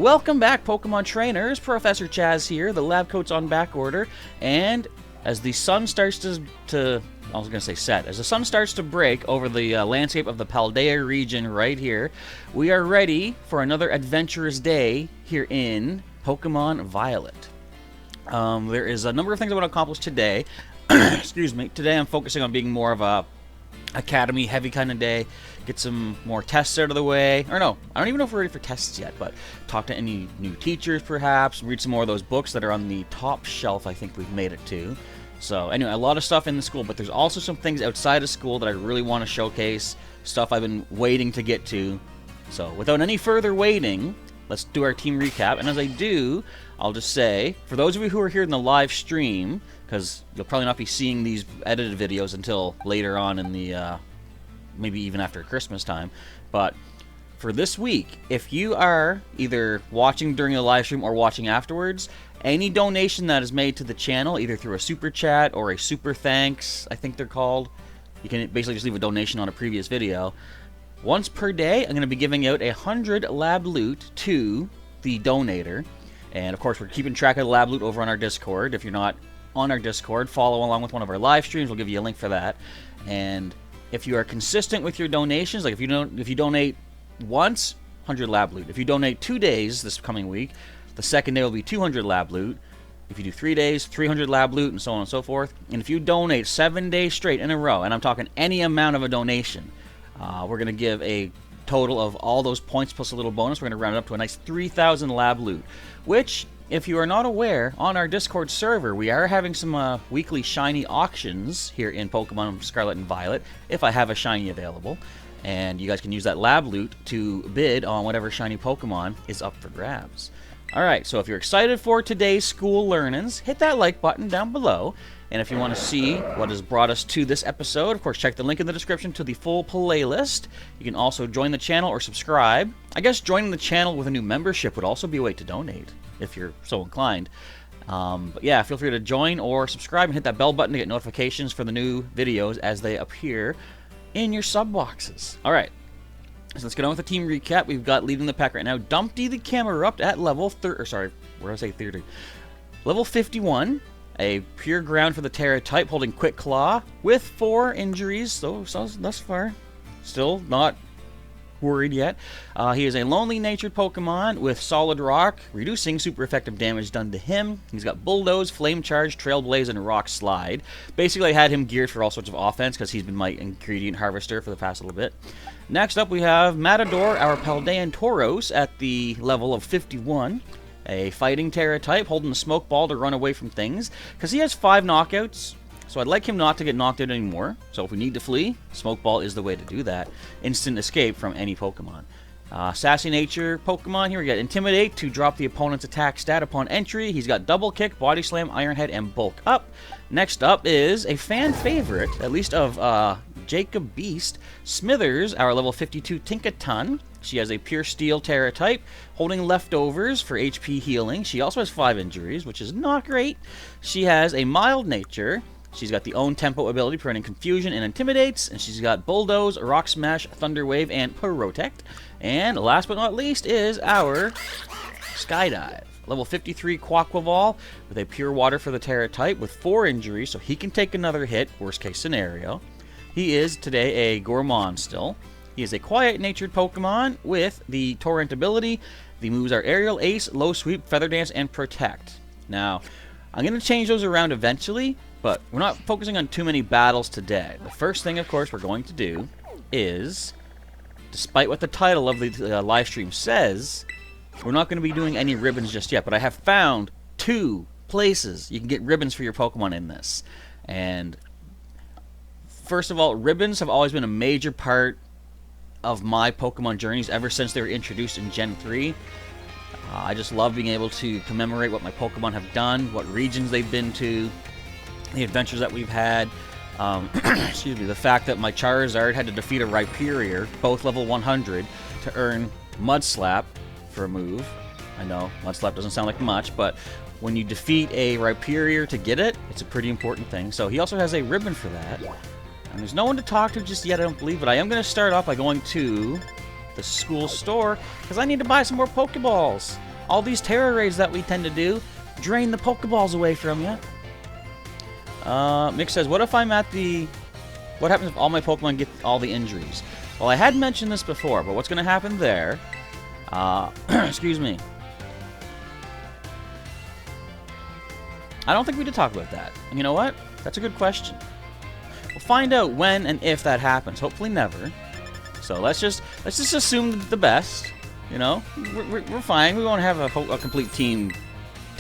Welcome back, Pokemon Trainers. Professor Chaz here. The lab coat's on back order, and as the sun starts to I was gonna say set. As the sun starts to break over the landscape of the Paldea region right here, we are ready for another adventurous day here in Pokemon Violet. There is a number of things I want to accomplish today. Excuse me. Today I'm focusing on being more of a academy heavy kind of day. Get some more tests out of the way. Or no, I don't even know if we're ready for tests yet, but talk to any new teachers perhaps, read some more of those books that are on the top shelf I think we've made it to. So anyway, a lot of stuff in the school, but there's also some things outside of school that I really want to showcase, stuff I've been waiting to get to. So without any further waiting, let's do our team recap. And as I do, I'll just say, for those of you who are here in the live stream, because you'll probably not be seeing these edited videos until later on in the, maybe even after Christmas time, but for this week, if you are either watching during the live stream or watching afterwards, any donation that is made to the channel, either through a super chat or a super thanks, I think they're called, you can basically just leave a donation on a previous video. Once per day, I'm going to be giving out 100 lab loot to the donator. And of course, we're keeping track of the lab loot over on our Discord. If you're not on our Discord, follow along with one of our live streams. We'll give you a link for that. And if you are consistent with your donations, like if you donate once, 100 lab loot. If you donate 2 days this coming week, the second day will be 200 lab loot. If you do 3 days, 300 lab loot, and so on and so forth. And if you donate 7 days straight in a row, and I'm talking any amount of a donation, we're going to give a total of all those points plus a little bonus. We're going to round it up to a nice 3,000 lab loot, which, if you are not aware, on our Discord server, we are having some weekly shiny auctions here in Pokemon Scarlet and Violet, if I have a shiny available. And you guys can use that lab loot to bid on whatever shiny Pokemon is up for grabs. Alright, so if you're excited for today's school learnings, hit that like button down below. And if you want to see what has brought us to this episode, of course, check the link in the description to the full playlist. You can also join the channel or subscribe. I guess joining the channel with a new membership would also be a way to donate, if you're so inclined. But yeah, feel free to join or subscribe and hit that bell button to get notifications for the new videos as they appear in your sub boxes. Alright. So let's get on with the team recap. We've got leading the pack right now Dumpty the Camerupt at level 30. Level 51. A pure ground for the Terra type, holding Quick Claw with 4 injuries. So thus far, still not worried yet. He is a lonely natured Pokemon with Solid Rock, reducing super effective damage done to him. He's got Bulldoze, Flame Charge, Trailblaze, and Rock Slide. Basically, I had him geared for all sorts of offense because he's been my ingredient harvester for the past little bit. Next up, we have Matador, our Paldean Tauros, at the level of 51. A fighting Terra type, holding the Smoke Ball to run away from things, because he has 5 knockouts. So I'd like him not to get knocked out anymore. So if we need to flee, Smoke Ball is the way to do that. Instant escape from any Pokemon. Sassy Nature Pokemon here. We got Intimidate to drop the opponent's attack stat upon entry. He's got Double Kick, Body Slam, Iron Head, and Bulk Up. Next up is a fan favorite, at least of Jacob Beast, Smithers, our level 52 Tinkaton. She has a Pure Steel Terra type, holding Leftovers for HP healing. She also has 5 injuries, which is not great. She has a Mild Nature. She's got the Own Tempo ability, preventing confusion and intimidates. And she's got Bulldoze, Rock Smash, Thunder Wave, and Protect. And last but not least is our Skydive. Level 53 Quaquaval with a Pure Water for the Terra type with 4 injuries, so he can take another hit, worst case scenario. He is today a Gourmand still. He is a quiet-natured Pokemon with the Torrent ability. The moves are Aerial, Ace, Low Sweep, Feather Dance, and Protect. Now, I'm going to change those around eventually, but we're not focusing on too many battles today. The first thing, of course, we're going to do is, despite what the title of the live stream says, we're not going to be doing any ribbons just yet, but I have found 2 places you can get ribbons for your Pokemon in this. And first of all, ribbons have always been a major part of my Pokemon journeys ever since they were introduced in Gen 3. I just love being able to commemorate what my Pokemon have done, what regions they've been to, the adventures that we've had. Excuse me, the fact that my Charizard had to defeat a Rhyperior, both level 100, to earn Mudslap for a move. I know, Mudslap doesn't sound like much, but when you defeat a Rhyperior to get it, it's a pretty important thing. So he also has a ribbon for that. And there's no one to talk to just yet, I don't believe, but I am going to start off by going to the school store, because I need to buy some more Pokeballs. all these Terra raids that we tend to do drain the Pokeballs away from you. Mick says, what if I'm at the... What happens if all my Pokemon get all the injuries? Well, I had mentioned this before, but what's going to happen there... excuse me. I don't think we did talk about that. And you know what? That's a good question. We'll find out when and if that happens. Hopefully never. So let's just assume the best. You know, we're fine. We won't have a complete team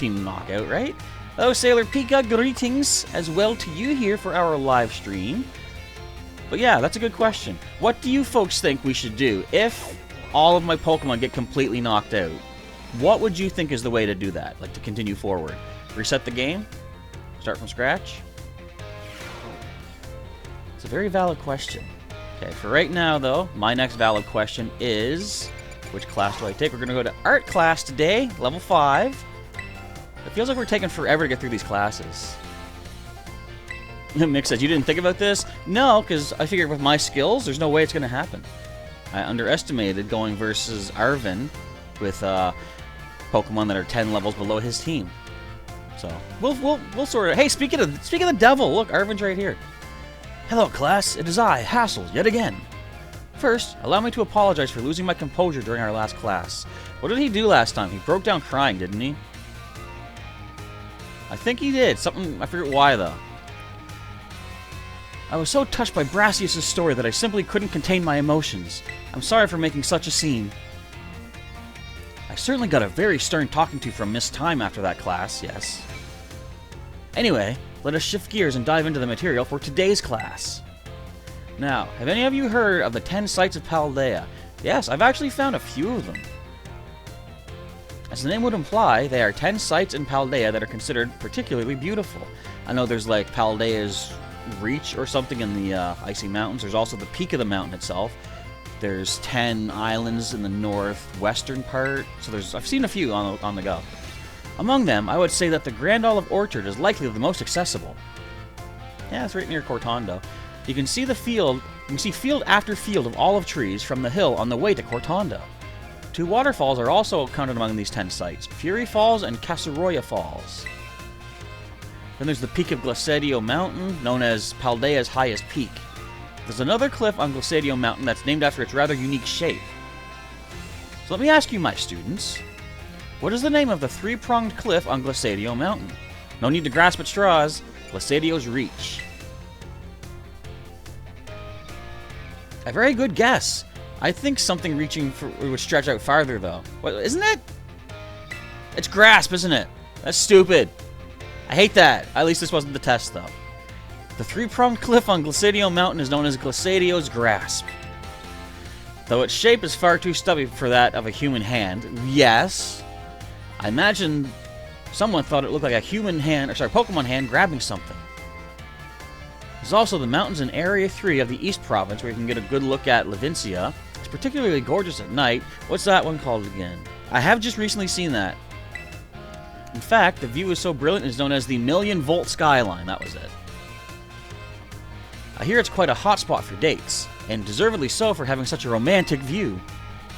knockout, right? Oh, Sailor Pika, greetings as well to you here for our live stream. But yeah, that's a good question. What do you folks think we should do if all of my Pokemon get completely knocked out? What would you think is the way to do that? Like, to continue forward? Reset the game? Start from scratch? It's a very valid question. Okay, for right now, though, my next valid question is... Which class do I take? We're going to go to Art class today, level 5. It feels like we're taking forever to get through these classes. Mick says, you didn't think about this? No, because I figured with my skills, there's no way it's going to happen. I underestimated going versus Arvin with Pokemon that are 10 levels below his team. So we'll sort of. Hey, speaking of the devil, look, Arvin's right here. Hello, class. It is I, Hassel, yet again. First, allow me to apologize for losing my composure during our last class. What did he do last time? He broke down crying, didn't he? I think he did. Something, I forget why, though. I was so touched by Brassius' story that I simply couldn't contain my emotions. I'm sorry for making such a scene. I certainly got a very stern talking to from Miss Time after that class, yes. Anyway, let us shift gears and dive into the material for today's class. Now, have any of you heard of the 10 sites of Paldea? Yes, I've actually found a few of them. As the name would imply, they are 10 sites in Paldea that are considered particularly beautiful. I know there's like Paldea's Reach or something in the Icy Mountains. There's also the peak of the mountain itself. There's 10 islands in the northwestern part. So I've seen a few on the go. Among them, I would say that the Grand Olive Orchard is likely the most accessible. Yeah, it's right near Cortondo. You can see the field. You can see field after field of olive trees from the hill on the way to Cortondo. 2 waterfalls are also counted among these 10 sites: Fury Falls and Casaroya Falls. Then there's the peak of Glacedio Mountain, known as Paldea's highest peak. There's another cliff on Glacedio Mountain that's named after its rather unique shape. So let me ask you, my students, what is the name of the 3-pronged cliff on Glacedio Mountain? No need to grasp at straws. Glacedio's Reach. A very good guess. I think something reaching for would stretch out farther, though. What, isn't it? It's Grasp, isn't it? That's stupid. I hate that. At least this wasn't the test, though. The 3-pronged cliff on Glacedio Mountain is known as Glacedio's Grasp. Though its shape is far too stubby for that of a human hand, yes, I imagine someone thought it looked like a human hand, or sorry, Pokemon hand grabbing something. There's also the mountains in Area 3 of the East Province, where you can get a good look at Levincia. It's particularly gorgeous at night. What's that one called again? I have just recently seen that. In fact, the view is so brilliant it's known as the Million-Volt Skyline. That was it. I hear it's quite a hot spot for dates, and deservedly so for having such a romantic view.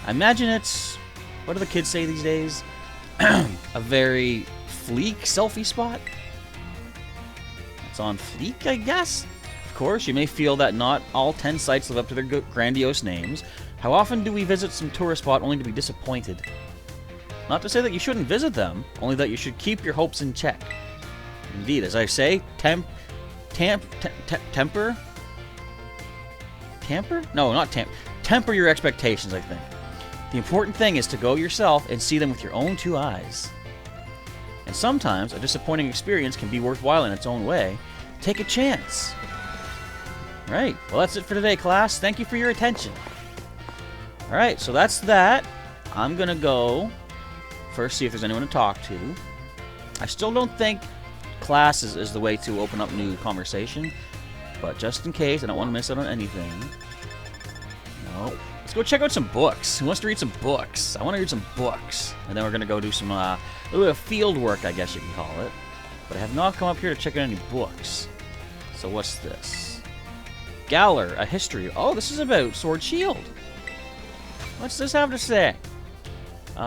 I imagine it's... what do the kids say these days? A very fleek selfie spot? It's on fleek, I guess? Of course, you may feel that not all 10 sites live up to their grandiose names. How often do we visit some tourist spot only to be disappointed? Not to say that you shouldn't visit them, only that you should keep your hopes in check. Indeed, as I say, temper? No, not temper your expectations, I think. The important thing is to go yourself and see them with your own 2 eyes. And sometimes a disappointing experience can be worthwhile in its own way. Take a chance. Right, well that's it for today, class. Thank you for your attention. Alright, so that's that. I'm gonna go first see if there's anyone to talk to. I still don't think class is the way to open up new conversation, but just in case, I don't want to miss out on anything. No. Let's go check out some books. Who wants to read some books? I want to read some books. And then we're going to go do some, a little bit of field work, I guess you can call it. But I have not come up here to check out any books. So what's this? Galar, a history. Oh, this is about Sword Shield. What's this have to say?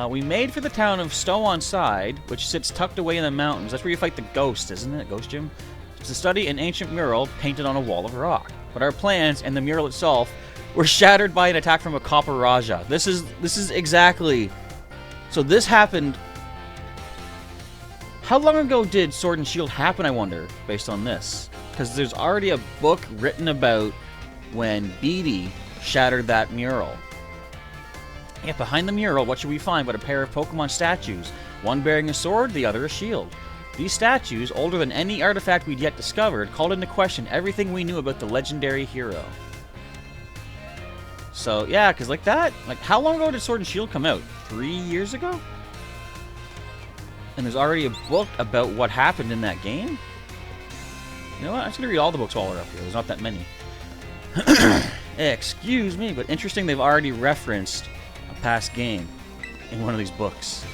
We made for the town of Stow-on-Side, which sits tucked away in the mountains. That's where you fight the ghost, isn't it? Ghost Gym? It's to study an ancient mural painted on a wall of rock. But our plans and the mural itself were shattered by an attack from a copper Raja. This is exactly... So this happened... How long ago did Sword and Shield happen, I wonder, based on this? Because there's already a book written about when Beatty shattered that mural. Yeah, behind the mural, what should we find but a pair of Pokemon statues, one bearing a sword, the other a shield. These statues, older than any artifact we'd yet discovered, called into question everything we knew about the legendary hero. So, yeah, because like that, like how long ago did Sword and Shield come out? 3 years ago? And there's already a book about what happened in that game? You know what? I'm just going to read all the books while we're up here. There's not that many. Excuse me, but interesting they've already referenced a past game in one of these books.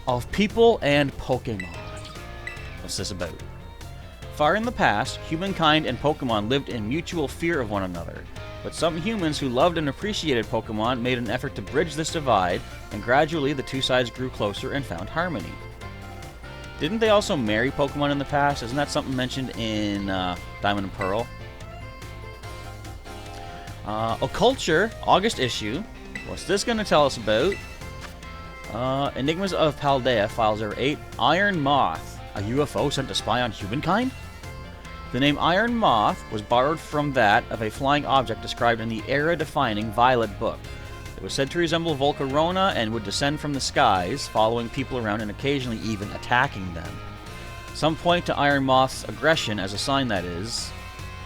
Of people and Pokemon. What's this about? Far in the past, humankind and Pokemon lived in mutual fear of one another. But some humans who loved and appreciated Pokemon made an effort to bridge this divide, and gradually the two sides grew closer and found harmony. Didn't they also marry Pokemon in the past? Isn't that something mentioned in Diamond and Pearl? Occulture, August issue. What's this going to tell us about? Enigmas of Paldea, File 08. Iron Moth, a UFO sent to spy on humankind? The name Iron Moth was borrowed from that of a flying object described in the era-defining Violet book. It was said to resemble Volcarona and would descend from the skies, following people around and occasionally even attacking them. Some point to Iron Moth's aggression as a sign that is...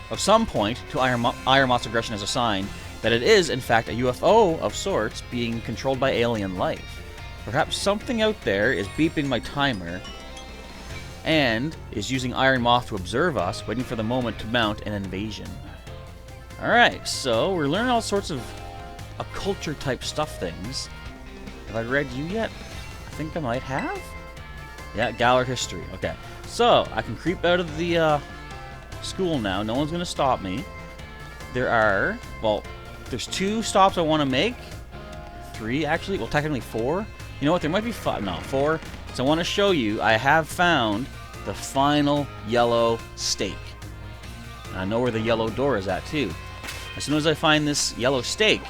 Of some point to Iron Moth's aggression as a sign that it is, in fact, a UFO of sorts being controlled by alien life. Perhaps something out there is beeping my timer and is using Iron Moth to observe us, waiting for the moment to mount an invasion. Alright, so we're learning all sorts of occulture type stuff things. Have I read you yet? I think I might have. Yeah, Galar history. Okay, so I can creep out of the school now. No one's gonna stop me. There are, well, there's 2 stops I want to make. 3 actually. Well, technically 4. You know what? There might be 5. No, 4. So I want to show you. I have found the final yellow stake. And I know where the yellow door is at too. As soon as I find this yellow stake,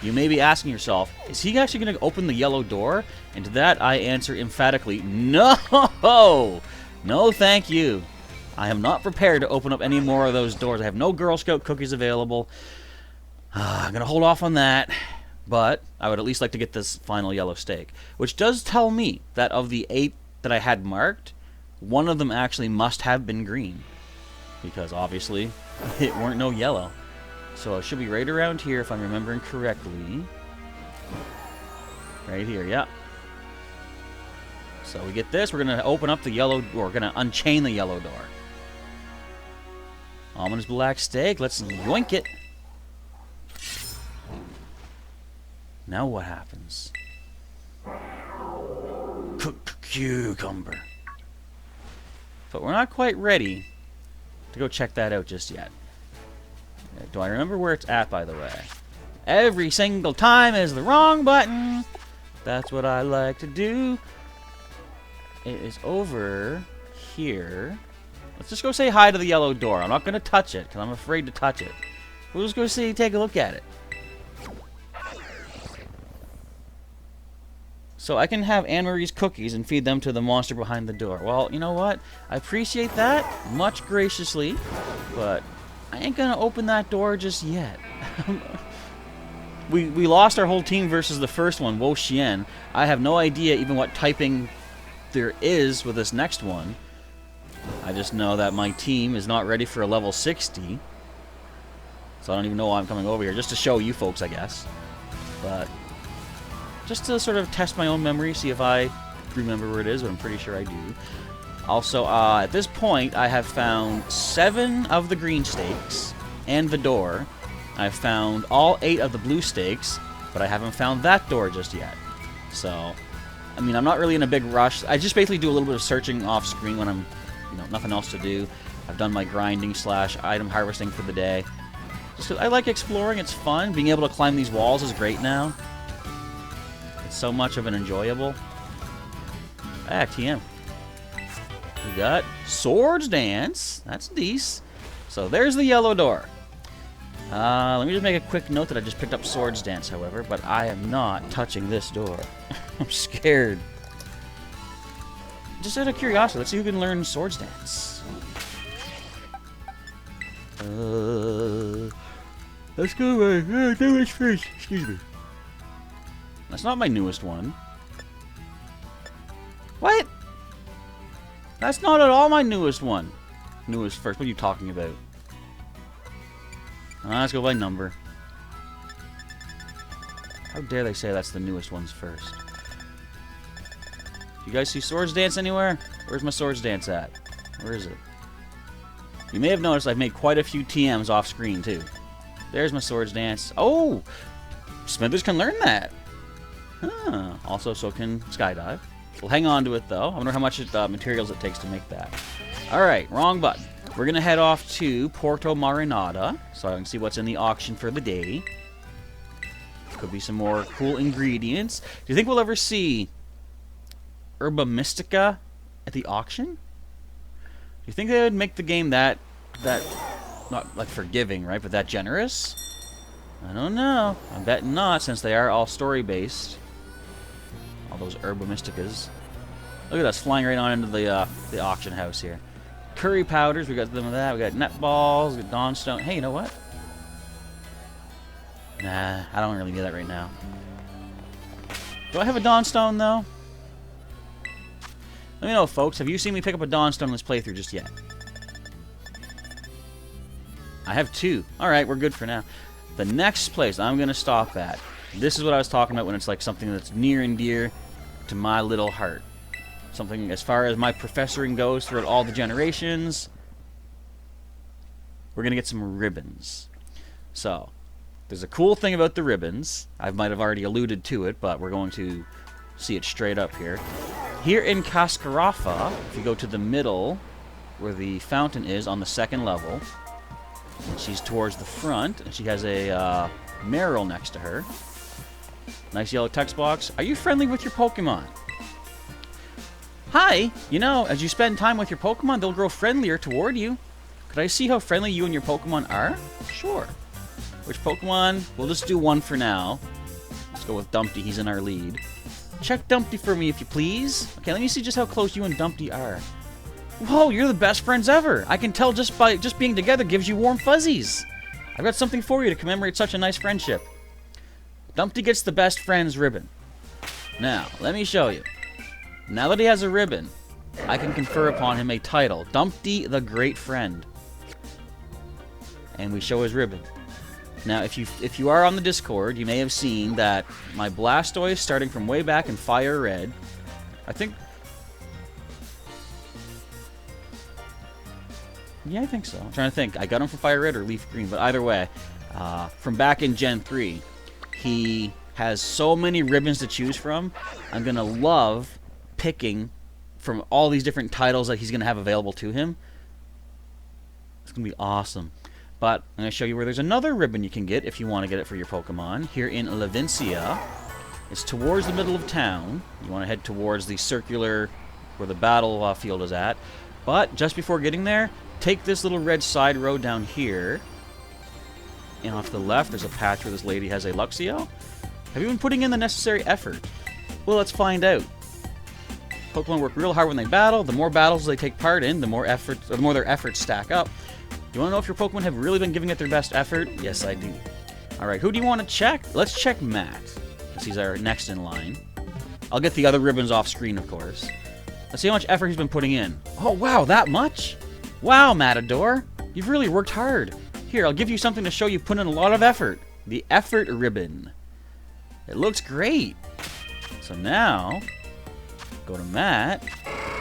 you may be asking yourself, is he actually going to open the yellow door? And to that I answer emphatically, no! No thank you. I am not prepared to open up any more of those doors. I have no Girl Scout cookies available. I'm going to hold off on that. But I would at least like to get this final yellow stake. Which does tell me that of the 8 that I had marked, one of them actually must have been green. Because obviously, it weren't no yellow. So it should be right around here if I'm remembering correctly. Right here, yeah. So we get this. We're going to open up the yellow door. We're going to unchain the yellow door. Ominous black stake. Let's yoink it. Now what happens? Cucumber. But we're not quite ready to go check that out just yet. Do I remember where it's at, by the way? Every single time is the wrong button. That's what I like to do. It is over here. Let's just go say hi to the yellow door. I'm not going to touch it, because I'm afraid to touch it. We'll just go see, take a look at it. So I can have Anne-Marie's cookies and feed them to the monster behind the door. Well, you know what? I appreciate that much graciously, but I ain't gonna open that door just yet. we lost our whole team versus the first one, Wo Xian. I have no idea even what typing there is with this next one. I just know that my team is not ready for a level 60. So I don't even know why I'm coming over here. Just to show you folks, I guess. But just to sort of test my own memory, see if I remember where it is, but I'm pretty sure I do. Also, at this point, I have found 7 of the green stakes and the door. I've found all 8 of the blue stakes, but I haven't found that door just yet. So, I mean, I'm not really in a big rush. I just basically do a little bit of searching off screen when I'm, you know, nothing else to do. I've done my grinding / item harvesting for the day. Just 'cause I like exploring, it's fun. Being able to climb these walls is great now. so much of an enjoyable. Ah, TM. We got Swords Dance. That's decent. So there's the yellow door. Let me just make a quick note that I just picked up Swords Dance, however, but I am not touching this door. I'm scared. Just out of curiosity, let's see who can learn Swords Dance. Let's go right. Newest first. Excuse me. That's not my newest one. What? That's not at all my newest one. Newest first. What are you talking about? Let's go by number. How dare they say that's the newest ones first? You guys see Swords Dance anywhere? Where's my Swords Dance at? Where is it? You may have noticed I've made quite a few TMs off screen too. There's my Swords Dance. Oh! Smithers can learn that. Huh. Also, so can Skydive. We'll hang on to it though. I wonder how much materials it takes to make that. Alright, wrong button. We're going to head off to Porto Marinada so I can see what's in the auction for the day. Could be some more cool ingredients. Do you think we'll ever see Herba Mystica at the auction? Do you think they would make the game that not like forgiving, right, but that generous? I don't know. I'm betting not, since they are all story-based. All those Herba Mysticas. Look at us flying right on into the auction house here. Curry powders, we got some of that. We got net balls, we got Dawnstone. Hey, you know what? Nah, I don't really need that right now. Do I have a Dawnstone, though? Let me know, folks. Have you seen me pick up a Dawnstone in this playthrough just yet? I have 2. Alright, we're good for now. The next place I'm going to stop at. This is what I was talking about when it's like something that's near and dear to my little heart. Something as far as my professoring goes throughout all the generations. We're going to get some ribbons. So, there's a cool thing about the ribbons. I might have already alluded to it, but we're going to see it straight up here. Here in Cascarafa, if you go to the middle, where the fountain is on the 2nd level, and she's towards the front, and she has a Marill next to her. Nice yellow text box. Are you friendly with your Pokemon? Hi! You know, as you spend time with your Pokemon, they'll grow friendlier toward you. Could I see how friendly you and your Pokemon are? Sure. Which Pokemon? We'll just do one for now. Let's go with Dumpty. He's in our lead. Check Dumpty for me, if you please. Okay, let me see just how close you and Dumpty are. Whoa, you're the best friends ever. I can tell just by being together gives you warm fuzzies. I've got something for you to commemorate such a nice friendship. Dumpty gets the best friends ribbon. Now, let me show you. Now that he has a ribbon, I can confer upon him a title. Dumpty the Great Friend. And we show his ribbon. Now, if you are on the Discord, you may have seen that my Blastoise, starting from way back in Fire Red, I think... Yeah, I think so. I'm trying to think. I got him from Fire Red or Leaf Green, but either way, from back in Gen 3, he has so many ribbons to choose from. I'm going to love picking from all these different titles that he's going to have available to him. It's going to be awesome. But I'm going to show you where there's another ribbon you can get if you want to get it for your Pokemon. Here in Levincia. It's towards the middle of town. You want to head towards the circular where the battle field is at. But just before getting there, take this little red side road down here. And off to the left, there's a patch where this lady has a Luxio. Have you been putting in the necessary effort? Well, let's find out. Pokemon work real hard when they battle. The more battles they take part in, the more their efforts stack up. You want to know if your Pokemon have really been giving it their best effort? Yes, I do. Alright, who do you want to check? Let's check Matt, because he's our next in line. I'll get the other ribbons off screen, of course. Let's see how much effort he's been putting in. Oh, wow, that much? Wow, Matador. You've really worked hard. Here, I'll give you something to show you put in a lot of effort. The Effort Ribbon. It looks great. So now, go to Matt,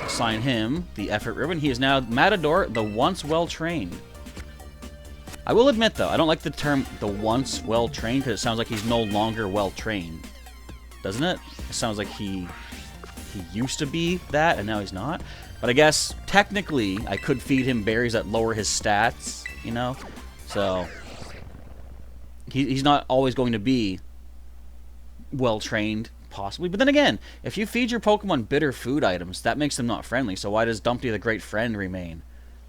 assign him the Effort Ribbon. He is now Matador, the Once Well-Trained. I will admit, though, I don't like the term the once well-trained because it sounds like he's no longer well-trained. Doesn't it? It sounds like he used to be that and now he's not. But I guess, technically, I could feed him berries that lower his stats, you know? So, he's not always going to be well-trained, possibly. But then again, if you feed your Pokemon bitter food items, that makes them not friendly. So why does Dumpty the Great Friend remain?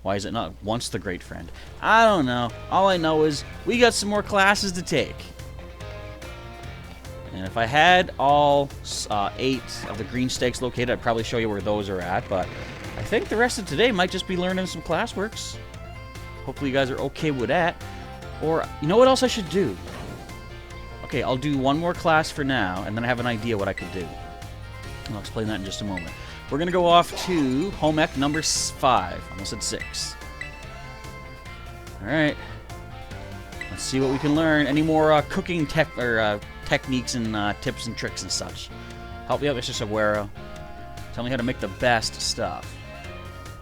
Why is it not once the Great Friend? I don't know. All I know is we got some more classes to take. And if I had all 8 of the green stakes located, I'd probably show you where those are at. But I think the rest of today might just be learning some classworks. Hopefully you guys are okay with that. Or, you know what else I should do? Okay, I'll do one more class for now, and then I have an idea what I could do. I'll explain that in just a moment. We're going to go off to home ec number 5. Almost at 6. Alright. Let's see what we can learn. Any more cooking techniques and tips and tricks and such. Help me out, Mr. Saguero. Tell me how to make the best stuff.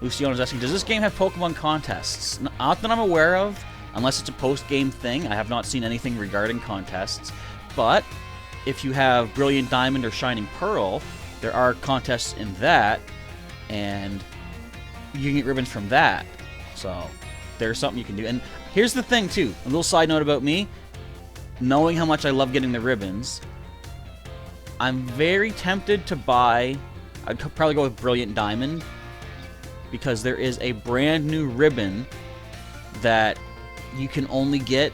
Luciano's asking, does this game have Pokemon contests? Not that I'm aware of, unless it's a post-game thing. I have not seen anything regarding contests. But if you have Brilliant Diamond or Shining Pearl, there are contests in that, and you can get ribbons from that. So there's something you can do. And here's the thing, too. A little side note about me. Knowing how much I love getting the ribbons, I'm very tempted to buy... I'd probably go with Brilliant Diamond, because there is a brand new ribbon that you can only get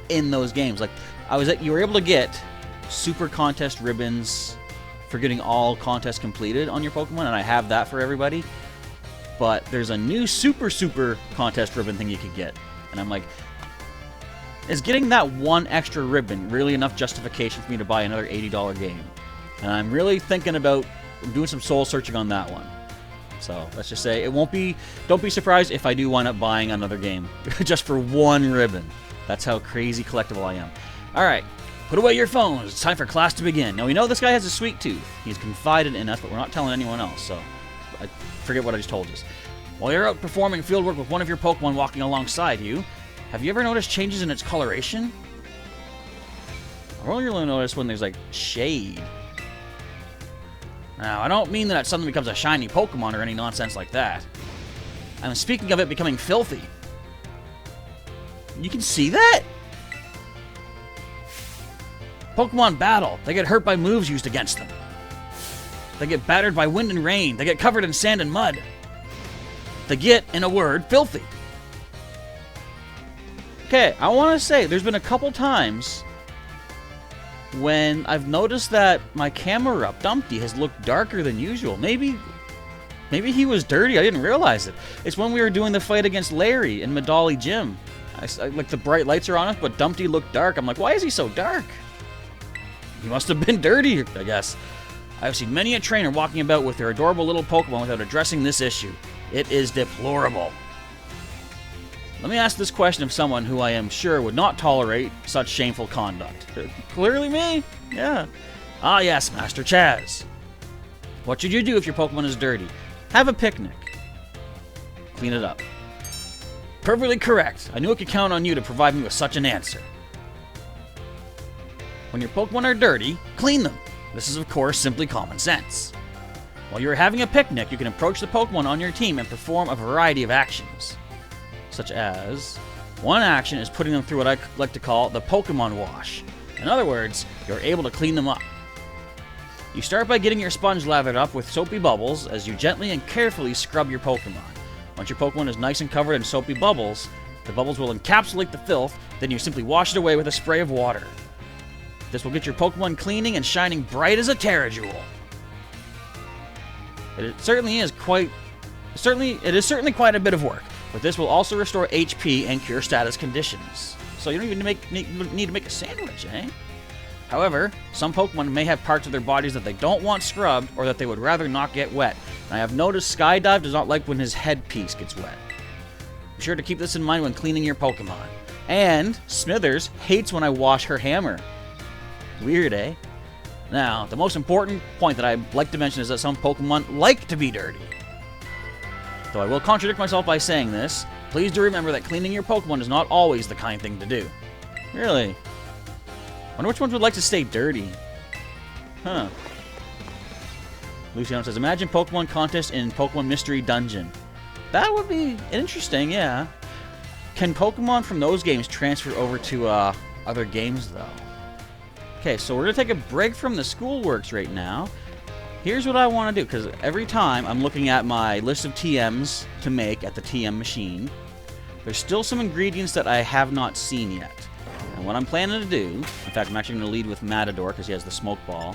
in those games. Like, you were able to get super contest ribbons for getting all contests completed on your Pokemon, and I have that for everybody. But there's a new super contest ribbon thing you could get. And I'm like, is getting that one extra ribbon really enough justification for me to buy another $80 game? And I'm really thinking about doing some soul searching on that one. So let's just say it won't be. Don't be surprised if I do wind up buying another game just for one ribbon. That's how crazy collectible I am. All right, put away your phones. It's time for class to begin. Now we know this guy has a sweet tooth. He's confided in us, but we're not telling anyone else. So I forget what I just told you. While you're out performing fieldwork with one of your Pokemon walking alongside you, have you ever noticed changes in its coloration? I've only really noticed when there's like shade. Now, I don't mean that it suddenly becomes a shiny Pokemon or any nonsense like that. I'm speaking of it becoming filthy. You can see that? Pokemon battle. They get hurt by moves used against them. They get battered by wind and rain. They get covered in sand and mud. They get, in a word, filthy. Okay, I want to say, there's been a couple times when I've noticed that my camera up, Dumpty, has looked darker than usual. Maybe he was dirty. I didn't realize it. It's when we were doing the fight against Larry in Medali Gym. Like, the bright lights are on us, but Dumpty looked dark. I'm like, why is he so dark? He must have been dirty, I guess. I've seen many a trainer walking about with their adorable little Pokemon without addressing this issue. It is deplorable. Let me ask this question of someone who I am sure would not tolerate such shameful conduct. Clearly me? Yeah. Ah yes, Master Chaz. What should you do if your Pokemon is dirty? Have a picnic. Clean it up. Perfectly correct. I knew I could count on you to provide me with such an answer. When your Pokemon are dirty, clean them. This is, of course, simply common sense. While you're having a picnic, you can approach the Pokemon on your team and perform a variety of actions. Such as, one action is putting them through what I like to call the Pokemon wash. In other words, you're able to clean them up. You start by getting your sponge lathered up with soapy bubbles as you gently and carefully scrub your Pokemon. Once your Pokemon is nice and covered in soapy bubbles, the bubbles will encapsulate the filth, then you simply wash it away with a spray of water. This will get your Pokemon cleaning and shining bright as a Terrajewel. It certainly is quite a bit of work, but this will also restore HP and cure status conditions. So you don't even need to make a sandwich, eh? However, some Pokemon may have parts of their bodies that they don't want scrubbed or that they would rather not get wet. And I have noticed Skydive does not like when his headpiece gets wet. Be sure to keep this in mind when cleaning your Pokemon. And Smithers hates when I wash her hammer. Weird, eh? Now, the most important point that I'd like to mention is that some Pokemon like to be dirty. Though I will contradict myself by saying this, please do remember that cleaning your Pokemon is not always the kind thing to do. Really? Wonder which ones would like to stay dirty. Huh. Luciano says, imagine Pokemon contest in Pokemon Mystery Dungeon. That would be interesting, yeah. Can Pokemon from those games transfer over to other games, though? Okay, so we're going to take a break from the schoolworks right now. Here's what I want to do, because every time I'm looking at my list of TMs to make at the TM machine, there's still some ingredients that I have not seen yet. And what I'm planning to do, in fact, I'm actually going to lead with Matador because he has the smoke ball.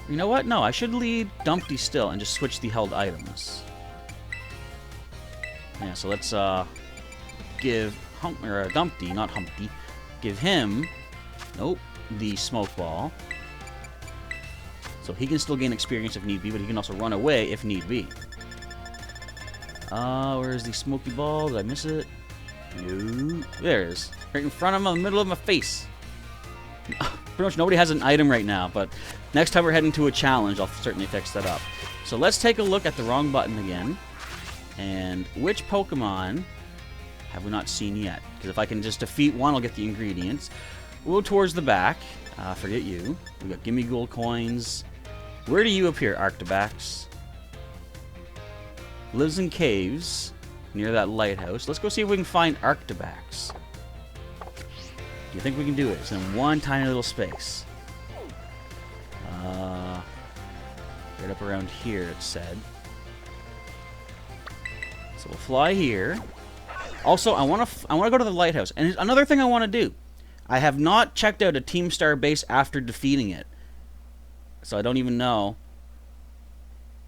You know what? No, I should lead Dumpty still and just switch the held items. Yeah, so let's give Dumpty, not Humpty, give him, nope, the smoke ball. So he can still gain experience if need be, but he can also run away if need be. Where's the smoky ball? Did I miss it? No. There it is. Right in front of him, in the middle of my face. Pretty much nobody has an item right now, but next time we're heading to a challenge, I'll certainly fix that up. So let's take a look at the wrong button again. And which Pokemon have we not seen yet? Because if I can just defeat one, I'll get the ingredients. We'll go towards the back. Forget you. We got Gimme Gold Coins. Where do you appear, Arctobax? Lives in caves near that lighthouse. Let's go see if we can find Arctobax. Do you think we can do it? It's in one tiny little space. Right up around here, it said. So we'll fly here. Also, I want to go to the lighthouse. And another thing I want to do. I have not checked out a Team Star base after defeating it. So I don't even know.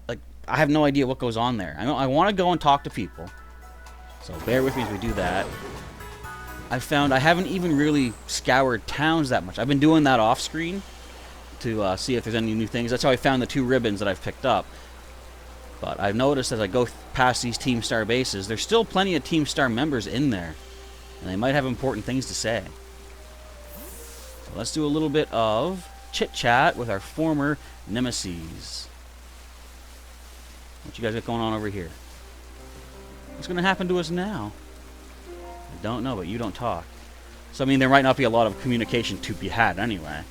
Like, I have no idea what goes on there. I want to go and talk to people. So bear with me as we do that. I found I haven't even really scoured towns that much. I've been doing that off screen to see if there's any new things. That's how I found the 2 ribbons that I've picked up. But I've noticed as I go past these Team Star bases, there's still plenty of Team Star members in there. And they might have important things to say. So let's do a little bit of chit-chat with our former nemesis. What you guys got going on over here? What's going to happen to us now? I don't know, but you don't talk. So, I mean, there might not be a lot of communication to be had anyway.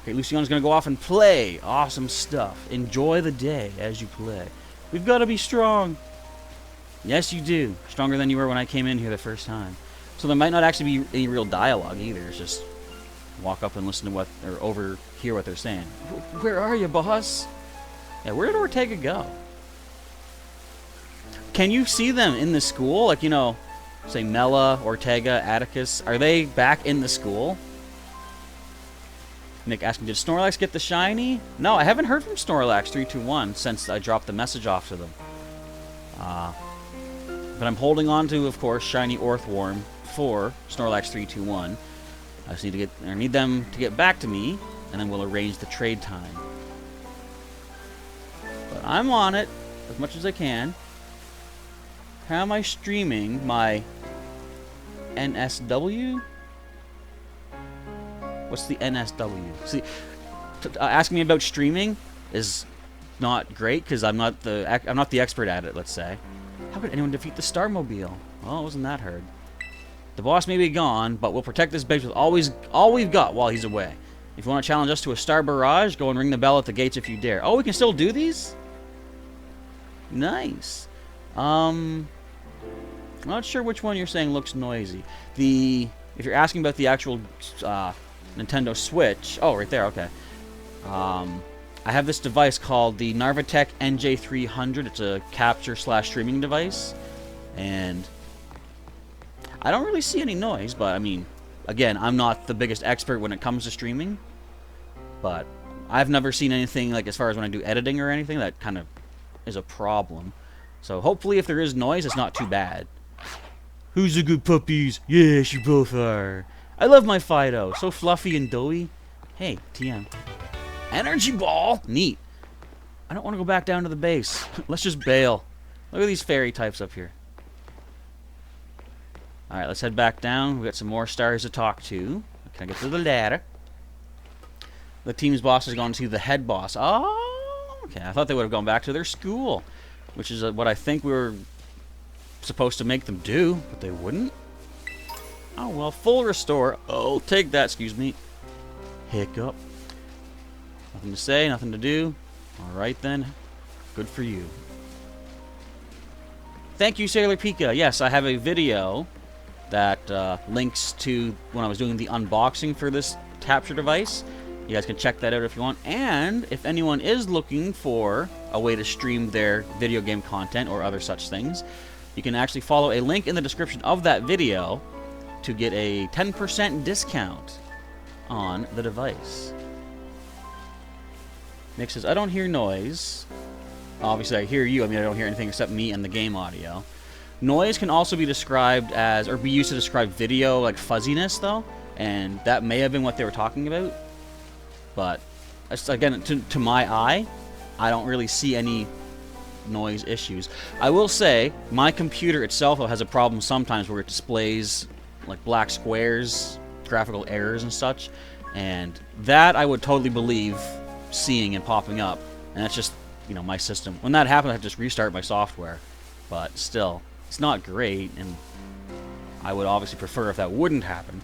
Okay, Luciana's going to go off and play. Awesome stuff. Enjoy the day as you play. We've got to be strong. Yes, you do. Stronger than you were when I came in here the first time. So there might not actually be any real dialogue either. It's just walk up and listen to what, or overhear what they're saying. Where are you, boss? Yeah, where did Ortega go? Can you see them in the school? Like, you know, say Mela, Ortega, Atticus. Are they back in the school? Nick asking, did Snorlax get the shiny? No, I haven't heard from Snorlax321 since I dropped the message off to them. But I'm holding on to, of course, shiny Orthworm for Snorlax321. I just need them to get back to me, and then we'll arrange the trade time. But I'm on it as much as I can. How am I streaming my NSW? What's the NSW? See, asking me about streaming is not great because I'm not the expert at it. Let's say. How could anyone defeat the Starmobile? Well, it wasn't that hard. The boss may be gone, but we'll protect this base with all we've got while he's away. If you want to challenge us to a Star Barrage, go and ring the bell at the gates if you dare. Oh, we can still do these? Nice. I'm not sure which one you're saying looks noisy. If you're asking about the actual Nintendo Switch, oh, right there, okay. I have this device called the Narvatec NJ300. It's a capture/streaming device, and I don't really see any noise, but I mean, again, I'm not the biggest expert when it comes to streaming, but I've never seen anything, like, as far as when I do editing or anything, that kind of is a problem. So hopefully if there is noise, it's not too bad. Who's the good puppies? Yes, you both are. I love my Fido. So fluffy and doughy. Hey, TM. Energy ball? Neat. I don't want to go back down to the base. Let's just bail. Look at these fairy types up here. Alright, let's head back down. We got some more stars to talk to. Can I get to the ladder? The team's boss has gone to the head boss. Oh, okay. I thought they would have gone back to their school, which is what I think we were supposed to make them do, but they wouldn't. Oh, well, full restore. Oh, take that, excuse me. Hiccup. Nothing to say, nothing to do. Alright then. Good for you. Thank you, Sailor Pika. Yes, I have a video that links to when I was doing the unboxing for this capture device. You guys can check that out if you want. And if anyone is looking for a way to stream their video game content or other such things, you can actually follow a link in the description of that video to get a 10% discount on the device. Nick says, I don't hear noise. Obviously, I hear you. I mean, I don't hear anything except me and the game audio. Noise can also be described as, or be used to describe video, like fuzziness, though. And that may have been what they were talking about. But, again, to my eye, I don't really see any noise issues. I will say, my computer itself has a problem sometimes where it displays, like, black squares, graphical errors and such. And that I would totally believe seeing and popping up. And that's just, you know, my system. When that happens, I have to just restart my software. But still, it's not great, and I would obviously prefer if that wouldn't happen.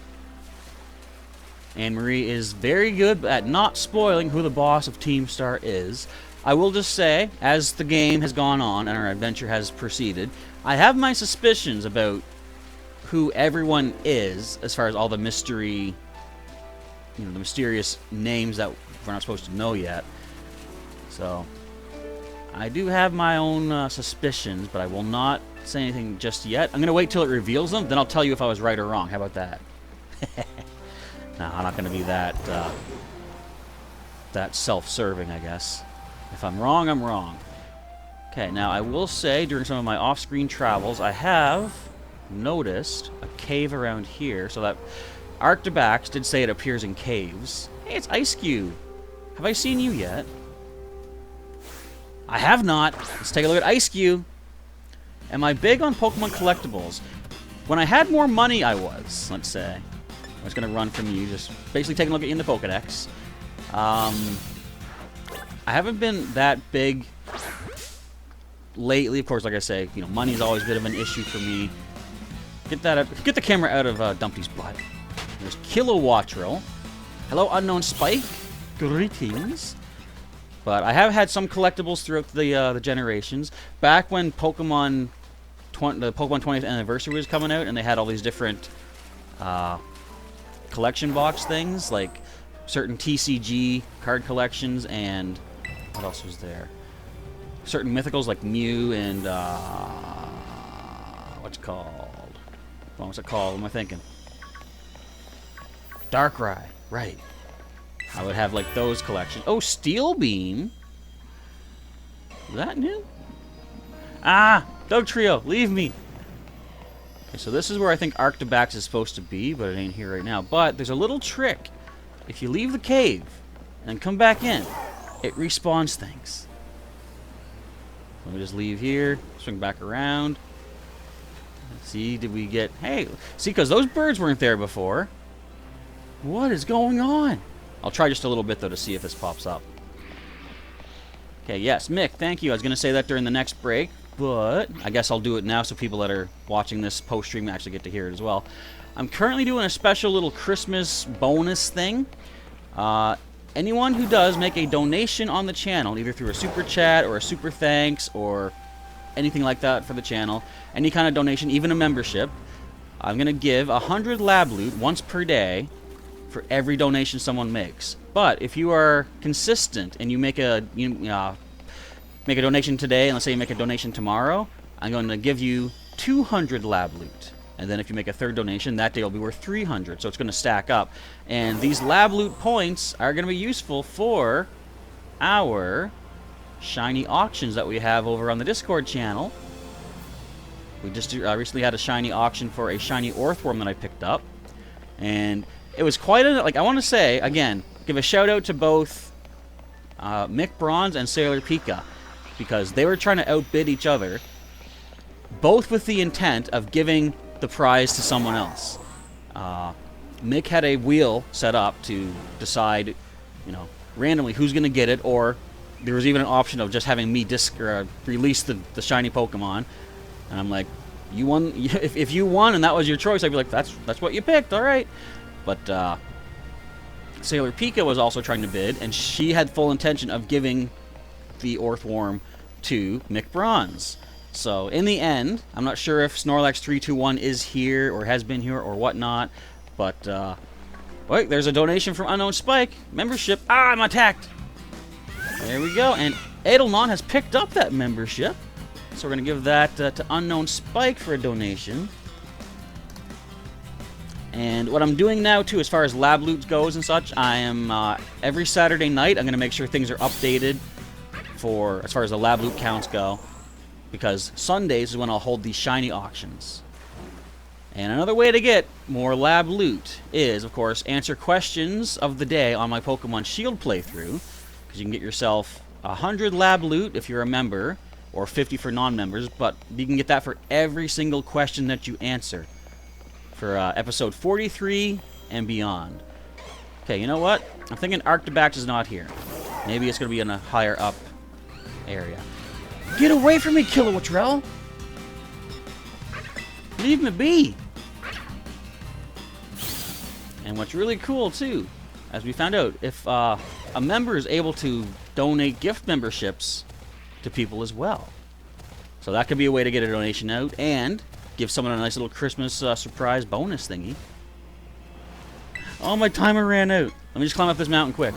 Anne-Marie is very good at not spoiling who the boss of Team Star is. I will just say, as the game has gone on and our adventure has proceeded, I have my suspicions about who everyone is, as far as all the mystery, you know, the mysterious names that we're not supposed to know yet. So, I do have my own suspicions, but I will not say anything just yet. I'm going to wait till it reveals them, then I'll tell you if I was right or wrong. How about that? No, I'm not going to be that self-serving, I guess. If I'm wrong, I'm wrong. Okay, now I will say, during some of my off-screen travels, I have noticed a cave around here, so that Arctibax did say it appears in caves. Hey, it's Ice Cube. Have I seen you yet? I have not. Let's take a look at Ice Cube. Am I big on Pokemon collectibles? When I had more money, I was, let's say. I was going to run from you, just basically taking a look at you in the Pokedex. I haven't been that big lately. Of course, like I say, you know, money's always a bit of an issue for me. Get that out, get the camera out of Dumpty's butt. There's Kilowattrel. Hello, Unknown Spike. Greetings. But I have had some collectibles throughout the generations. Back when the Pokemon 20th anniversary was coming out, and they had all these different collection box things, like certain TCG card collections, and what else was there? Certain mythicals like Mew and what's it called? What's it called? What am I thinking? Darkrai, right? I would have like those collections. Oh, Steel Beam. Is that new? Ah, Dog Trio, leave me. Okay, so this is where I think Arctibax is supposed to be, but it ain't here right now. But there's a little trick. If you leave the cave and come back in, it respawns things. Let me just leave here, swing back around. Let's see, did we get... Hey, see, because those birds weren't there before. What is going on? I'll try just a little bit, though, to see if this pops up. Okay, yes, Mick, thank you. I was going to say that during the next break, but I guess I'll do it now so people that are watching this post-stream actually get to hear it as well. I'm currently doing a special little Christmas bonus thing. Anyone who does make a donation on the channel, either through a super chat or a super thanks or anything like that for the channel, any kind of donation, even a membership, I'm going to give 100 lab loot once per day for every donation someone makes. But if you are consistent and you make a donation today, and let's say you make a donation tomorrow, I'm going to give you 200 lab loot. And then if you make a third donation, that day will be worth 300. So it's going to stack up. And these lab loot points are going to be useful for our shiny auctions that we have over on the Discord channel. We just recently had a shiny auction for a shiny Orthworm that I picked up. And it was quite a... Like, I want to say, again, give a shout out to both Mick Bronze and Sailor Pika, because they were trying to outbid each other, both with the intent of giving the prize to someone else. Mick had a wheel set up to decide, you know, randomly who's going to get it, or there was even an option of just having me release the shiny Pokemon. And I'm like, you won. If you won and that was your choice, I'd be like, that's what you picked, all right. But Sailor Pika was also trying to bid, and she had full intention of giving the Orthworm to Mick Bronze. So in the end, I'm not sure if Snorlax321 is here or has been here or whatnot, but wait, there's a donation from Unknown Spike membership. Ah, I'm attacked. There we go, and Edelnon has picked up that membership, so we're gonna give that to Unknown Spike for a donation. And what I'm doing now too, as far as lab loot goes and such, I am every Saturday night I'm gonna make sure things are updated for as far as the lab loot counts go. Because Sundays is when I'll hold these shiny auctions. And another way to get more lab loot is, of course, answer questions of the day on my Pokemon Shield playthrough. Because you can get yourself 100 lab loot if you're a member, or 50 for non-members, but you can get that for every single question that you answer. For episode 43 and beyond. Okay, you know what? I'm thinking Arctibax is not here. Maybe it's going to be in a higher up area. Get away from me, Kilowattrell! Leave me be! And what's really cool, too, as we found out, if a member is able to donate gift memberships to people as well. So that could be a way to get a donation out and give someone a nice little Christmas surprise bonus thingy. Oh, my timer ran out. Let me just climb up this mountain quick.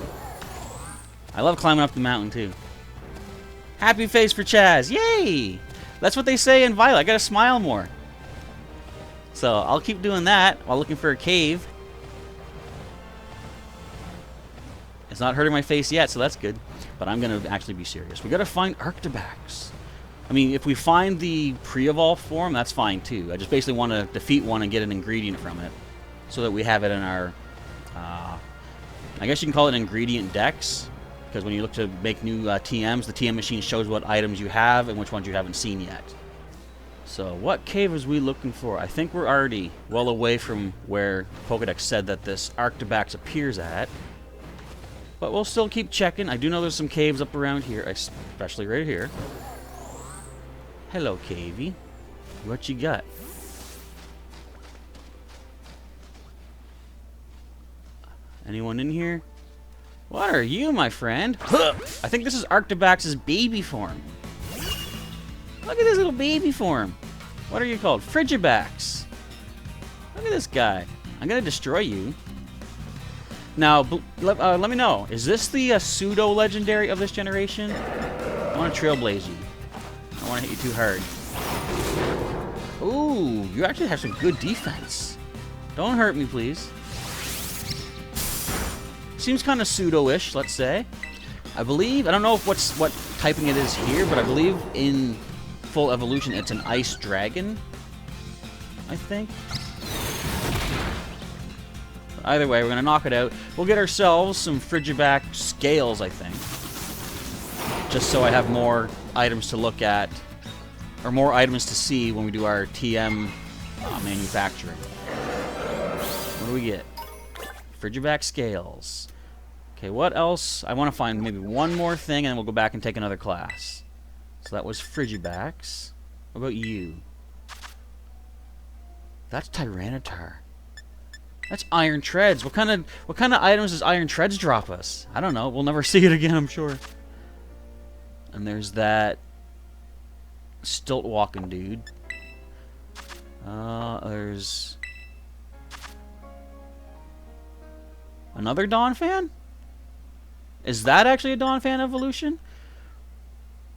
I love climbing up the mountain, too. Happy face for Chaz. Yay! That's what they say in Violet. I gotta smile more. So I'll keep doing that while looking for a cave. It's not hurting my face yet, so that's good. But I'm gonna actually be serious. We gotta find Arctibax. I mean, if we find the pre-evolved form, that's fine too. I just basically want to defeat one and get an ingredient from it. So that we have it in our... I guess you can call it ingredient dex. Because when you look to make new TMs, the TM machine shows what items you have and which ones you haven't seen yet. So, what cave is we looking for? I think we're already well away from where Pokedex said that this Arctibax appears at. But we'll still keep checking. I do know there's some caves up around here, especially right here. Hello, cavey. What you got? Anyone in here? What are you, my friend? I think this is Arctibax's baby form. Look at this little baby form. What are you called? Frigibax. Look at this guy. I'm gonna destroy you. Now, let me know. Is this the pseudo-legendary of this generation? I want to trailblaze you. I don't want to hit you too hard. Ooh, you actually have some good defense. Don't hurt me, please. Seems kind of pseudo-ish, let's say. I believe, I don't know if what typing it is here, but I believe in full evolution it's an ice dragon, I think. Either way, we're going to knock it out. We'll get ourselves some Frigibax scales, I think. Just so I have more items to look at, or more items to see when we do our TM manufacturing. What do we get? Frigibax scales. Okay, what else? I want to find maybe one more thing, and then we'll go back and take another class. So that was Frigibax. What about you? That's Tyranitar. That's Iron Treads. What kind of items does Iron Treads drop us? I don't know. We'll never see it again, I'm sure. And there's that stilt walking dude. There's another Donphan? Is that actually a Donphan evolution?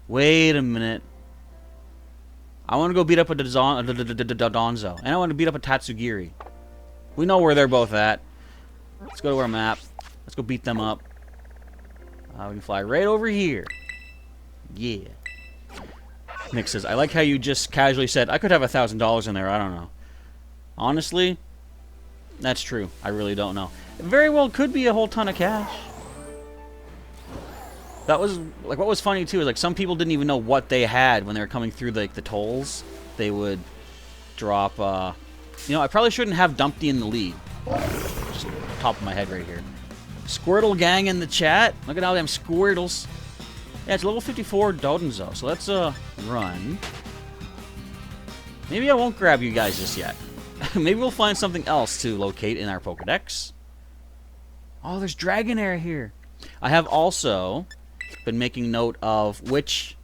Wait a minute. I want to go beat up a Donzo. And I want to beat up a Tatsugiri. We know where they're both at. Let's go to our map. Let's go beat them up. We can fly right over here. Yeah. Nick says, I like how you just casually said, I could have $1,000 in there. I don't know. Honestly, that's true. I really don't know. It very well could be a whole ton of cash. That was, like, what was funny, too, is, like, some people didn't even know what they had when they were coming through, like, the tolls. They would drop, you know, I probably shouldn't have Dumpty in the lead. Just top of my head right here. Squirtle gang in the chat. Look at all them Squirtles. Yeah, it's level 54 Dodenzo, so let's, run. Maybe I won't grab you guys just yet. Maybe we'll find something else to locate in our Pokedex. Oh, there's Dragonair here. I have also been making note of which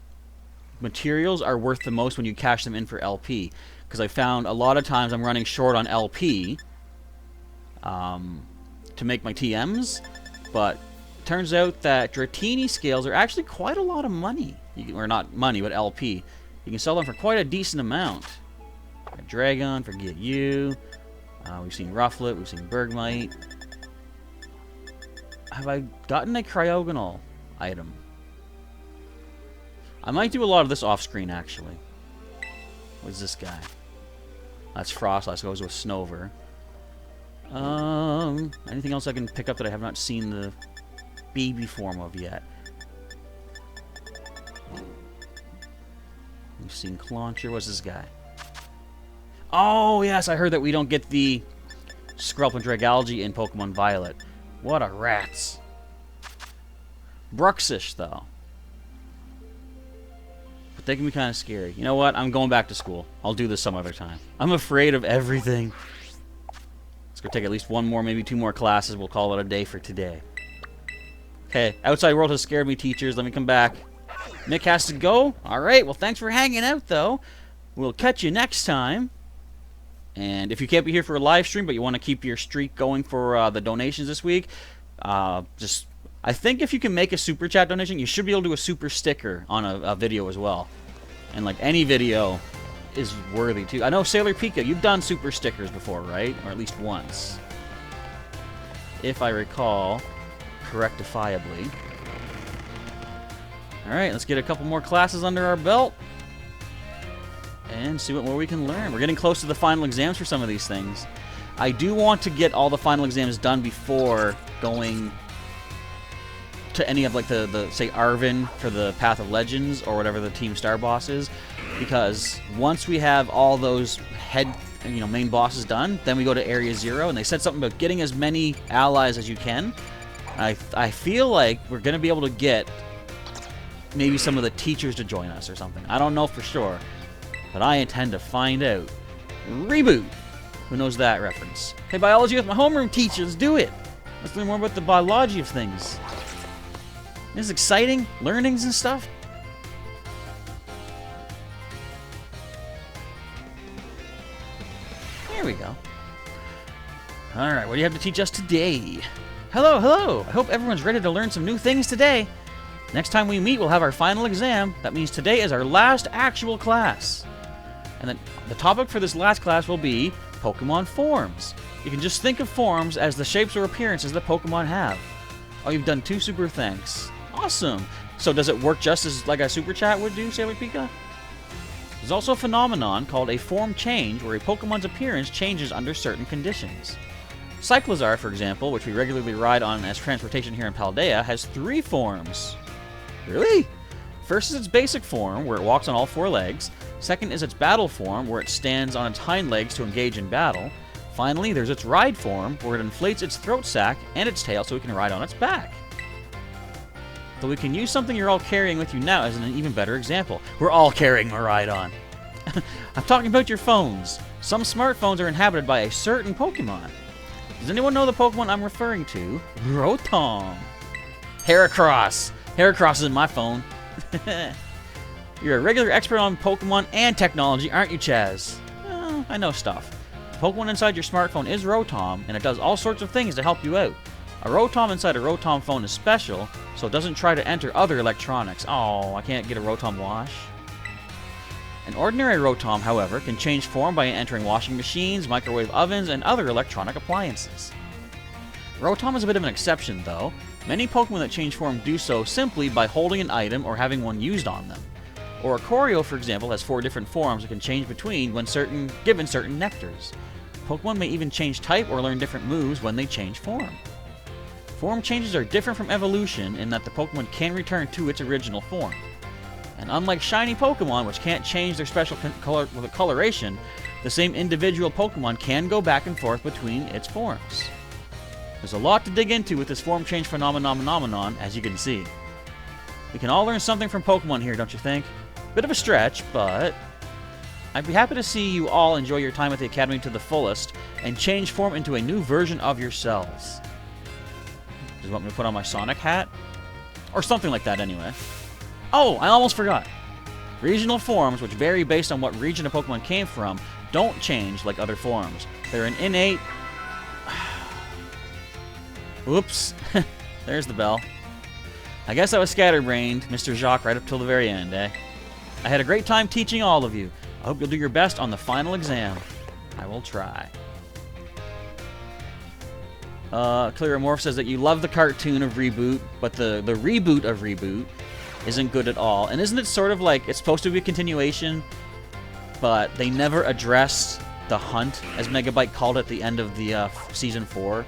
materials are worth the most when you cash them in for LP. Because I found a lot of times I'm running short on LP to make my TMs, but it turns out that Dratini scales are actually quite a lot of money. Or not money, but LP. You can sell them for quite a decent amount. Dragon, forget you. We've seen Rufflet, we've seen Bergmite. Have I gotten a cryogonal item? I might do a lot of this off screen actually. What's this guy? That's Frostlass, goes with Snover. Anything else I can pick up that I have not seen the baby form of yet? We've seen Clauncher. What's this guy? Oh, yes, I heard that we don't get the Skrelp and Dragalge in Pokemon Violet. What a rats. Bruxish, though. But they can be kind of scary. You know what? I'm going back to school. I'll do this some other time. I'm afraid of everything. Let's go take at least one more, maybe two more classes. We'll call it a day for today. Okay, outside world has scared me, teachers. Let me come back. Mick has to go? Alright, well, thanks for hanging out, though. We'll catch you next time. And if you can't be here for a live stream, but you want to keep your streak going for the donations this week, I think if you can make a super chat donation, you should be able to do a super sticker on a video as well. And like any video is worthy too. I know Sailor Pika, you've done super stickers before, right? Or at least once, if I recall correctifiably. All right, let's get a couple more classes under our belt and see what more we can learn. We're getting close to the final exams for some of these things. I do want to get all the final exams done before going to any of like the say Arvin for the Path of Legends or whatever the Team Star boss is, because once we have all those main bosses done, then we go to Area 0, and they said something about getting as many allies as you can. I feel like we're going to be able to get maybe some of the teachers to join us or something. I don't know for sure, but I intend to find out. Reboot! Who knows that reference? Hey, biology with my homeroom teacher, let's do it! Let's learn more about the biology of things. This is exciting, learnings and stuff. There we go. Alright, what do you have to teach us today? Hello, hello! I hope everyone's ready to learn some new things today. Next time we meet, we'll have our final exam. That means today is our last actual class. And then the topic for this last class will be Pokemon forms. You can just think of forms as the shapes or appearances that Pokemon have. Oh, you've done 2 super thanks. Awesome. So does it work just as like a super chat would do, Sailor Pika? There's also a phenomenon called a form change, where a Pokemon's appearance changes under certain conditions. Cyclizar, for example, which we regularly ride on as transportation here in Paldea, has 3 forms. Really? First is its basic form, where it walks on all 4 legs. Second is its battle form, where it stands on its hind legs to engage in battle. Finally, there's its ride form, where it inflates its throat sac and its tail so it can ride on its back. Though we can use something you're all carrying with you now as an even better example. We're all carrying Miraidon. I'm talking about your phones. Some smartphones are inhabited by a certain Pokemon. Does anyone know the Pokemon I'm referring to? Rotom. Heracross. Heracross is in my phone. You're a regular expert on Pokemon and technology, aren't you, Chaz? Well, I know stuff. The Pokemon inside your smartphone is Rotom, and it does all sorts of things to help you out. A Rotom inside a Rotom phone is special, so it doesn't try to enter other electronics. Oh, I can't get a Rotom wash. An ordinary Rotom, however, can change form by entering washing machines, microwave ovens, and other electronic appliances. Rotom is a bit of an exception, though. Many Pokemon that change form do so simply by holding an item or having one used on them. Oricorio, for example, has 4 different forms it can change between when given certain nectars. Pokemon may even change type or learn different moves when they change form. Form changes are different from evolution in that the Pokemon can return to its original form. And unlike shiny Pokemon, which can't change their special coloration, the same individual Pokemon can go back and forth between its forms. There's a lot to dig into with this form change phenomenon, as you can see. We can all learn something from Pokemon here, don't you think? Bit of a stretch, but I'd be happy to see you all enjoy your time at the Academy to the fullest and change form into a new version of yourselves. Do you want me to put on my Sonic hat? Or something like that, anyway. Oh, I almost forgot. Regional forms, which vary based on what region a Pokemon came from, don't change like other forms. They're an innate... Oops. There's the bell. I guess I was scatterbrained, Mr. Jacques, right up till the very end, eh? I had a great time teaching all of you. I hope you'll do your best on the final exam. I will try. Clearomorph says that you love the cartoon of Reboot, but the reboot of Reboot isn't good at all. And isn't it sort of like, it's supposed to be a continuation, but they never addressed the hunt, as Megabyte called it at the end of the Season 4.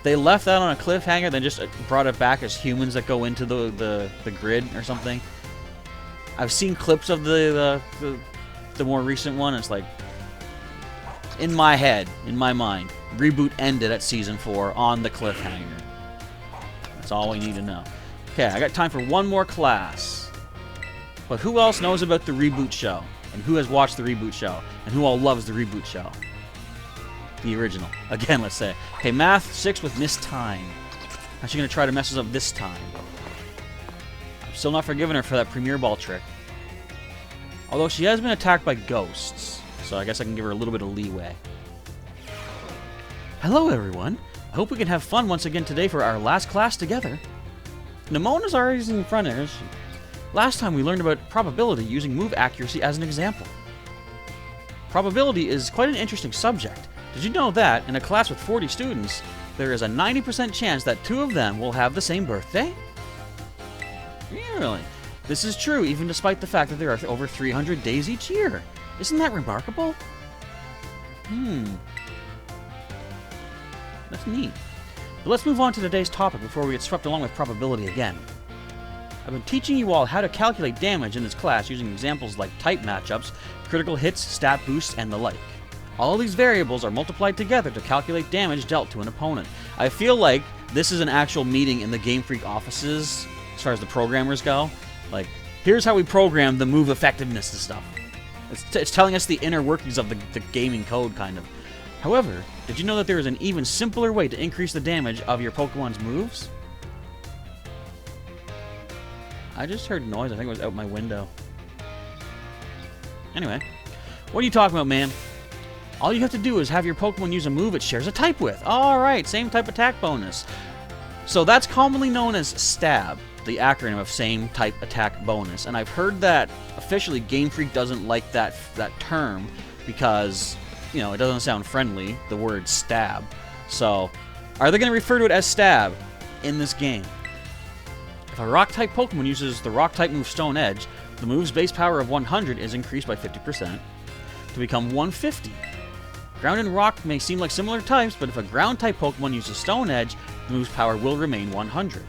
They left that on a cliffhanger, then just brought it back as humans that go into the grid or something. I've seen clips of the more recent one, and it's like, in my head, in my mind, Reboot ended at Season 4 on the cliffhanger. That's all we need to know. Okay, I got time for one more class. But who else knows about the Reboot show? And who has watched the Reboot show? And who all loves the Reboot show? The original. Again, let's say. Okay, Math 6 with Miss Time. How's she going to try to mess us up this time? I'm still not forgiving her for that Premier Ball trick. Although she has been attacked by ghosts. So I guess I can give her a little bit of leeway. Hello, everyone. I hope we can have fun once again today for our last class together. Nemona's already in front of us. Last time we learned about probability using move accuracy as an example. Probability is quite an interesting subject. Did you know that, in a class with 40 students, there is a 90% chance that 2 of them will have the same birthday? Really? This is true even despite the fact that there are over 300 days each year. Isn't that remarkable? That's neat. But let's move on to today's topic before we get swept along with probability again. I've been teaching you all how to calculate damage in this class using examples like type matchups, critical hits, stat boosts, and the like. All these variables are multiplied together to calculate damage dealt to an opponent. I feel like this is an actual meeting in the Game Freak offices, as far as the programmers go. Like, here's how we program the move effectiveness and stuff. It's telling us the inner workings of the gaming code, kind of. However, did you know that there is an even simpler way to increase the damage of your Pokemon's moves? I just heard noise. I think it was out my window. Anyway, what are you talking about, man? All you have to do is have your Pokemon use a move it shares a type with. Alright, same type attack bonus. So that's commonly known as STAB, the acronym of same type attack bonus. And I've heard that officially Game Freak doesn't like that term because, you know, it doesn't sound friendly, the word stab. So, are they going to refer to it as stab in this game? If a rock-type Pokemon uses the rock-type move Stone Edge, the move's base power of 100 is increased by 50% to become 150. Ground and Rock may seem like similar types, but if a Ground-type Pokemon uses Stone Edge, the move's power will remain 100.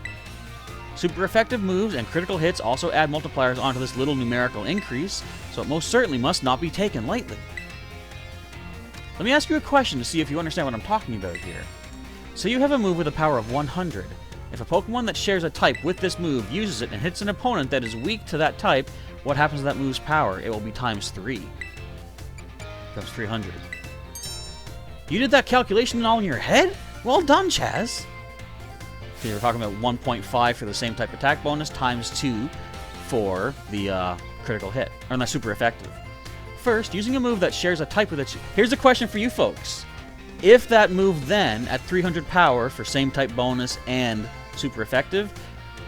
Super effective moves and critical hits also add multipliers onto this little numerical increase, so it most certainly must not be taken lightly. Let me ask you a question to see if you understand what I'm talking about here. So you have a move with a power of 100. If a Pokemon that shares a type with this move uses it and hits an opponent that is weak to that type, what happens to that move's power? It will be times 3. Becomes 300. You did that calculation all in your head? Well done, Chaz. So you're talking about 1.5 for the same type attack bonus, times 2 for the critical hit. Or not super effective. First, using a move that shares a type with it. Here's a question for you folks. If that move then, at 300 power for same type bonus and super effective,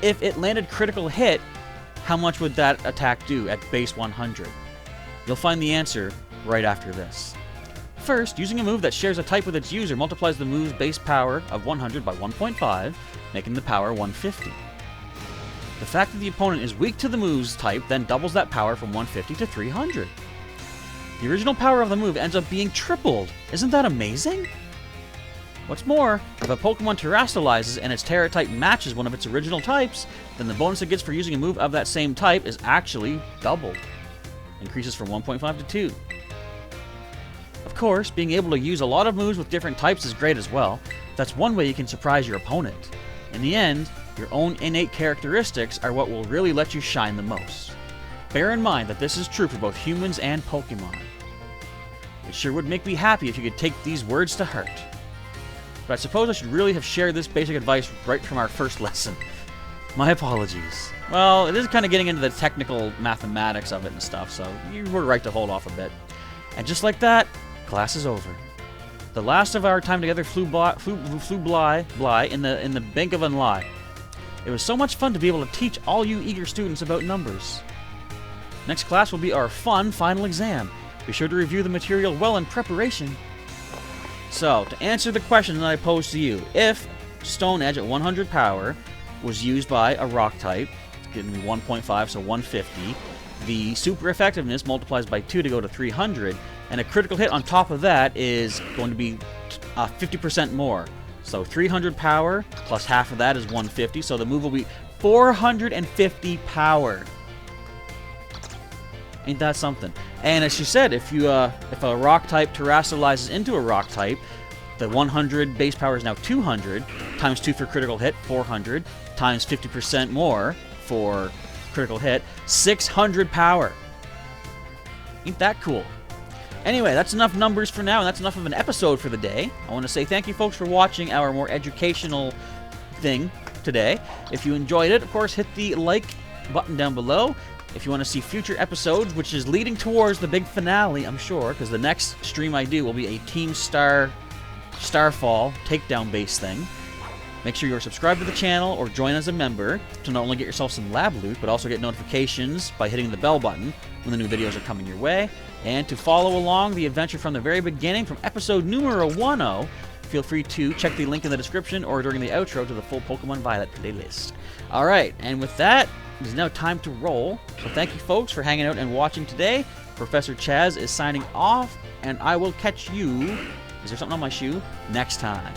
if it landed critical hit, how much would that attack do at base 100? You'll find the answer right after this. First, using a move that shares a type with its user multiplies the move's base power of 100 by 1.5, making the power 150. The fact that the opponent is weak to the move's type then doubles that power from 150 to 300. The original power of the move ends up being tripled. Isn't that amazing? What's more, if a Pokemon terastallizes and its Terra type matches one of its original types, then the bonus it gets for using a move of that same type is actually doubled. Increases from 1.5 to 2. Of course, being able to use a lot of moves with different types is great as well. That's one way you can surprise your opponent. In the end, your own innate characteristics are what will really let you shine the most. Bear in mind that this is true for both humans and Pokemon. It sure would make me happy if you could take these words to heart. But I suppose I should really have shared this basic advice right from our first lesson. My apologies. Well, it is kind of getting into the technical mathematics of it and stuff, so you were right to hold off a bit. And just like that, class is over. The last of our time together flew by in the blink of an eye. It was so much fun to be able to teach all you eager students about numbers. Next class will be our fun final exam. Be sure to review the material well in preparation. So, to answer the question that I posed to you, if Stone Edge at 100 power was used by a rock type, getting me 1.5, so 150, the super effectiveness multiplies by 2 to go to 300, and a critical hit on top of that is going to be 50% more. So 300 power plus half of that is 150, so the move will be 450 power. Ain't that something? And as she said, if a rock type terrestrializes into a rock type, the 100 base power is now 200, times 2 for critical hit, 400, times 50% more for critical hit, 600 power. Ain't that cool? Anyway, that's enough numbers for now, and that's enough of an episode for the day. I want to say thank you, folks, for watching our more educational thing today. If you enjoyed it, of course, hit the like button down below. If you want to see future episodes, which is leading towards the big finale, I'm sure, because the next stream I do will be a Team Starfall takedown-based thing. Make sure you're subscribed to the channel or join as a member to not only get yourself some lab loot, but also get notifications by hitting the bell button when the new videos are coming your way. And to follow along the adventure from the very beginning, from episode numero 10, feel free to check the link in the description or during the outro to the full Pokémon Violet playlist. Alright, and with that, it is now time to roll. So thank you, folks, for hanging out and watching today. Professor Chaz is signing off, and I will catch you, is there something on my shoe? Next time.